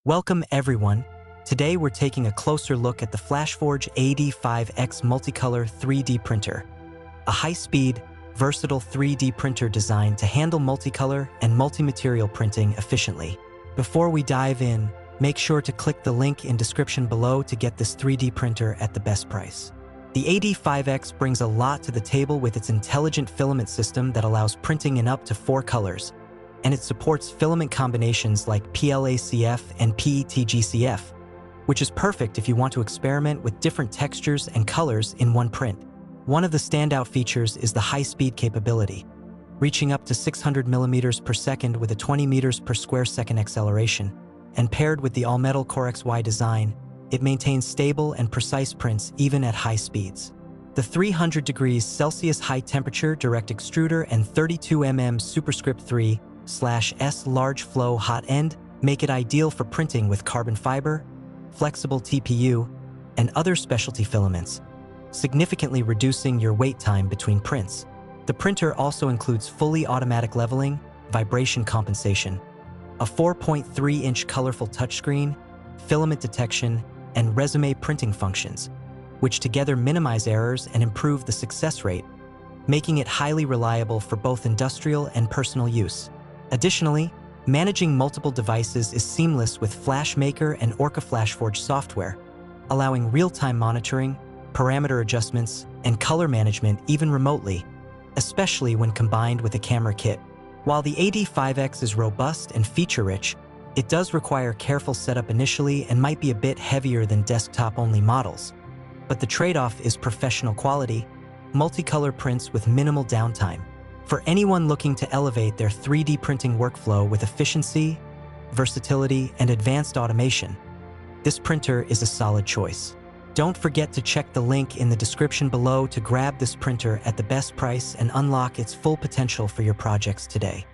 Welcome everyone. Today we're taking a closer look at the FLASHFORGE AD5X Multi-Color 3D printer, a high-speed, versatile 3D printer designed to handle multicolor and multi-material printing efficiently. Before we dive in, make sure to click the link in description below to get this 3D printer at the best price. The AD5X brings a lot to the table with its Intelligent Filament System that allows printing in up to 4 colors, and it supports filament combinations like PLA-CF and PETG-CF, which is perfect if you want to experiment with different textures and colors in one print. One of the standout features is the high-speed capability, reaching up to 600 millimeters per second with a 20 meters per square second acceleration, and paired with the all-metal CoreXY design, it maintains stable and precise prints even at high speeds. The 300 degrees Celsius high-temperature direct extruder and 32 superscript 3/S large flow hot end make it ideal for printing with carbon fiber, flexible TPU, and other specialty filaments, significantly reducing your wait time between prints. The printer also includes fully automatic leveling, vibration compensation, a 4.3-inch colorful touchscreen, filament detection, and resume printing functions, which together minimize errors and improve the success rate, making it highly reliable for both industrial and personal use. Additionally, managing multiple devices is seamless with FlashMaker and Orca-Flashforge software, allowing real-time monitoring, parameter adjustments, and color management even remotely, especially when combined with a camera kit. While the AD5X is robust and feature-rich, it does require careful setup initially and might be a bit heavier than desktop-only models. But the trade-off is professional quality, multicolor prints with minimal downtime. For anyone looking to elevate their 3D printing workflow with efficiency, versatility, and advanced automation, this printer is a solid choice. Don't forget to check the link in the description below to grab this printer at the best price and unlock its full potential for your projects today.